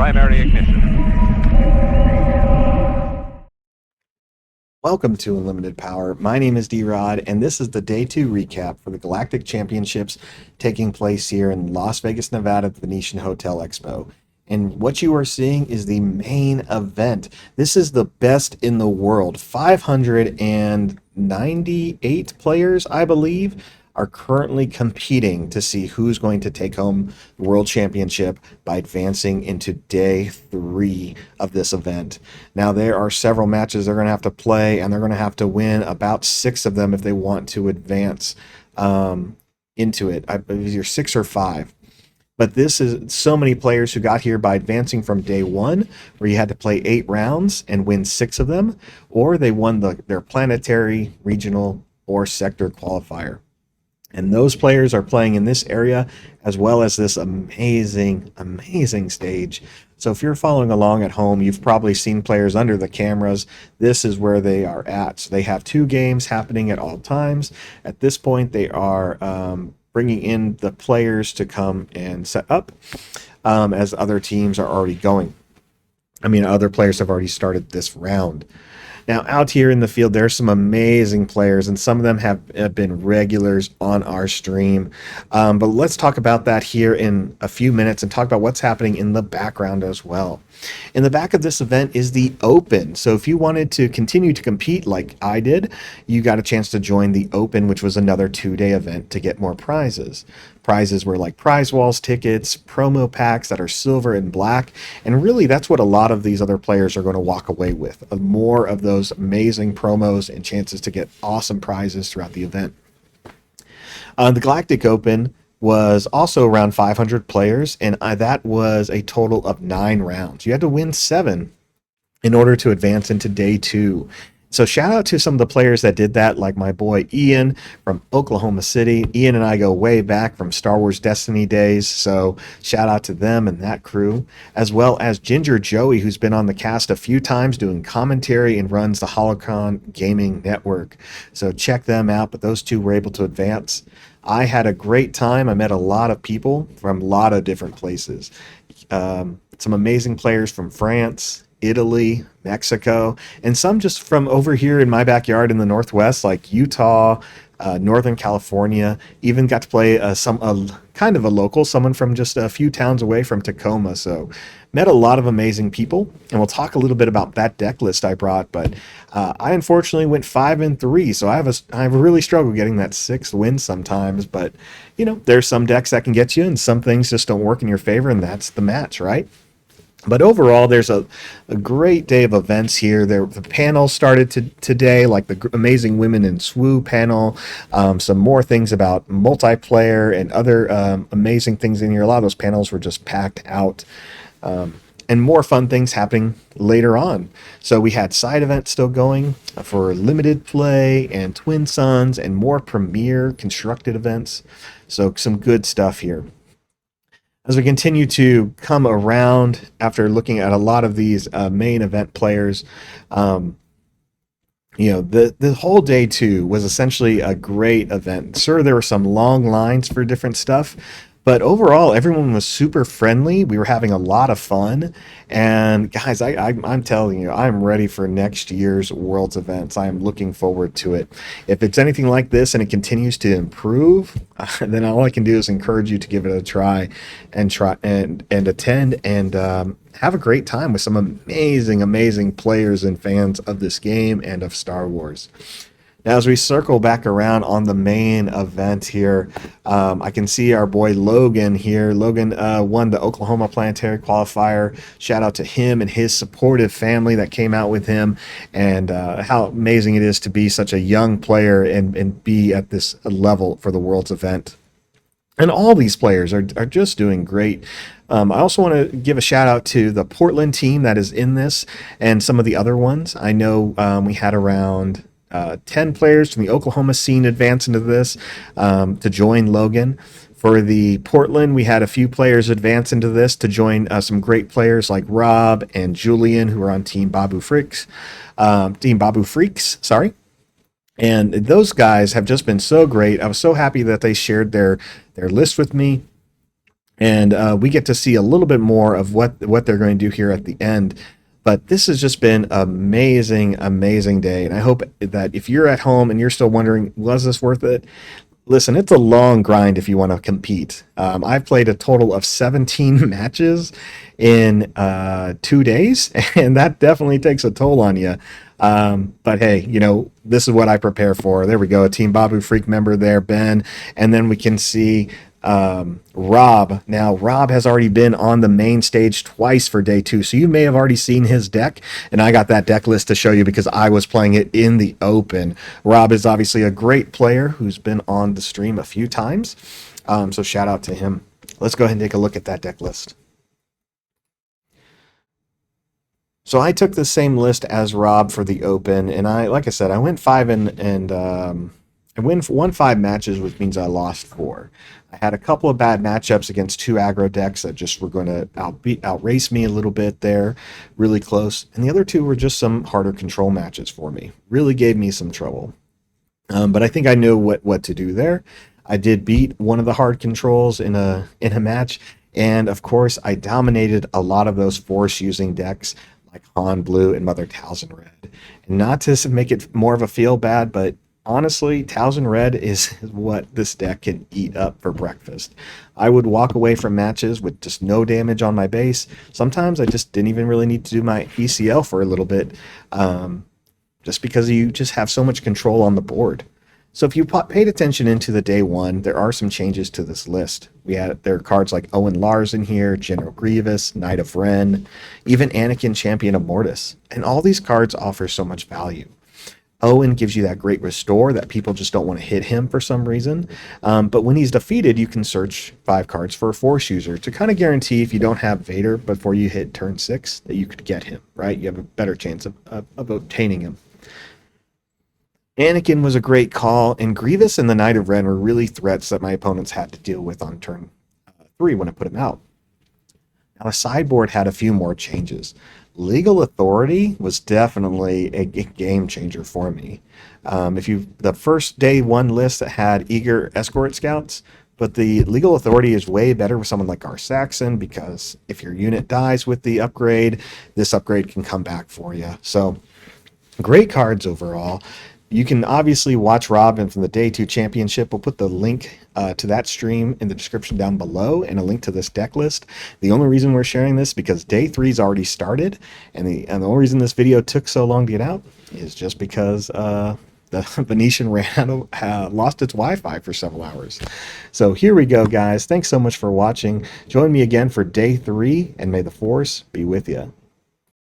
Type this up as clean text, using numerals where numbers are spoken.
primary ignition. Welcome to Unlimited Power. My name is D-Rod, and this is the Day 2 recap for the Galactic Championships taking place here in Las Vegas, Nevada at the Venetian Hotel Expo. And what you are seeing is the main event. This is the best in the world. 598 players, I believe, are currently competing to see who's going to take home the World Championship by advancing into Day 3 of this event. Now, there are several matches they're going to have to play, and they're going to have to win about 6 of them if they want to advance into it. I believe either 6 or 5. But this is so many players who got here by advancing from day 1, where you had to play 8 rounds and win 6 of them, or they won their planetary, regional, or sector qualifier. And those players are playing in this area as well as this amazing, amazing stage. So if you're following along at home, you've probably seen players under the cameras. This is where they are at. So they have 2 games happening at all times. At this point, they are bringing in the players to come and set up as other teams are already going. Other players have already started this round. Now, out here in the field, there's some amazing players, and some of them have been regulars on our stream. But let's talk about that here in a few minutes and talk about what's happening in the background as well. In the back of this event is the Open. So if you wanted to continue to compete like I did, you got a chance to join the Open, which was another 2-day event to get more prizes. Prizes were like prize walls tickets, promo packs that are silver and black, and really that's what a lot of these other players are going to walk away with. More of those amazing promos and chances to get awesome prizes throughout the event. The Galactic Open was also around 500 players, and that was a total of 9 rounds. You had to win 7 in order to advance into Day 2. So shout out to some of the players that did that, like my boy Ian from Oklahoma City. Ian and I go way back from Star Wars Destiny days, so shout out to them and that crew, as well as Ginger Joey, who's been on the cast a few times doing commentary and runs the Holocron Gaming Network. So check them out, but those 2 were able to advance. I had a great time. I met a lot of people from a lot of different places. Some amazing players from France, Italy, Mexico, and some just from over here in my backyard in the Northwest, like Utah, Northern California. Even got to play kind of a local, someone from just a few towns away from Tacoma. So met a lot of amazing people, and we'll talk a little bit about that deck list I brought. But I unfortunately went 5-3, so I really struggle getting that 6th win sometimes. But there's some decks that can get you, and some things just don't work in your favor, and that's the match, right? But overall, there's a great day of events here. The panel started today, like the Amazing Women in SWU panel, some more things about multiplayer and other amazing things in here. A lot of those panels were just packed out. And more fun things happening later on. So we had side events still going for limited play and Twin Suns and more premier constructed events. So some good stuff here. As we continue to come around after looking at a lot of these main event players, the whole Day 2 was essentially a great event. Sure, there were some long lines for different stuff, but overall, everyone was super friendly. We were having a lot of fun. And guys, I'm telling you, I'm ready for next year's Worlds events. I am looking forward to it. If it's anything like this and it continues to improve, then all I can do is encourage you to give it a try and attend and have a great time with some amazing, amazing players and fans of this game and of Star Wars. Now, as we circle back around on the main event here, I can see our boy Logan here. Logan won the Oklahoma Planetary Qualifier. Shout out to him and his supportive family that came out with him, and how amazing it is to be such a young player and be at this level for the Worlds event. And all these players are just doing great. I also want to give a shout out to the Portland team that is in this and some of the other ones. I know we had around 10 players from the Oklahoma scene advance into this to join Logan. For the Portland, we had a few players advance into this to join some great players like Rob and Julian, who are on Team Babu Freaks. Sorry. And those guys have just been so great. I was so happy that they shared their list with me. and we get to see a little bit more of what they're going to do here at the end. But this has just been amazing, amazing day, and I hope that if you're at home and you're still wondering, was this worth it? Listen, it's a long grind if you want to compete. I've played a total of 17 matches in 2 days, and that definitely takes a toll on you. But hey, this is what I prepare for. There we go, a Team Babu Freak member there, Ben. And then we can see Rob. Now, Rob has already been on the main stage twice for day 2, so you may have already seen his deck, and I got that deck list to show you because I was playing it in the open. Rob is obviously a great player who's been on the stream a few times, so shout out to him. Let's go ahead and take a look at that deck list. So I took the same list as Rob for the open, and like I said, I went 5 and I won 5 matches, which means I lost 4. I had a couple of bad matchups against 2 aggro decks that just were going to outrace me a little bit there, really close, and the other 2 were just some harder control matches for me. Really gave me some trouble, but I think I knew what to do there. I did beat one of the hard controls in a match, and of course I dominated a lot of those force using decks like Han Blue and Mother Talzin Red. And not to make it more of a feel bad, but honestly, Talzin Red is what this deck can eat up for breakfast. I would walk away from matches with just no damage on my base. Sometimes I just didn't even really need to do my ECL for a little bit, just because you just have so much control on the board. So if you paid attention into the day 1, there are some changes to this list. There are cards like Owen Lars in here, General Grievous, Knight of Ren, even Anakin Champion of Mortis. And all these cards offer so much value. Owen gives you that great restore that people just don't want to hit him for some reason. But when he's defeated, you can search 5 cards for a Force user to kind of guarantee if you don't have Vader before you hit turn 6 that you could get him, right? You have a better chance of obtaining him. Anakin was a great call, and Grievous and the Knight of Ren were really threats that my opponents had to deal with on turn 3 when I put him out. Now, the sideboard had a few more changes. Legal Authority was definitely a game changer for me. The first day 1 list that had eager escort scouts, but the Legal Authority is way better with someone like Gar Saxon, because if your unit dies with the upgrade, this upgrade can come back for you. So great cards overall. You can obviously watch Robin from the Day 2 Championship. We'll put the link to that stream in the description down below, and a link to this deck list. The only reason we're sharing this because Day 3's already started, and the only reason this video took so long to get out is just because the Venetian lost its Wi-Fi for several hours. So here we go, guys. Thanks so much for watching. Join me again for Day 3, and may the Force be with you.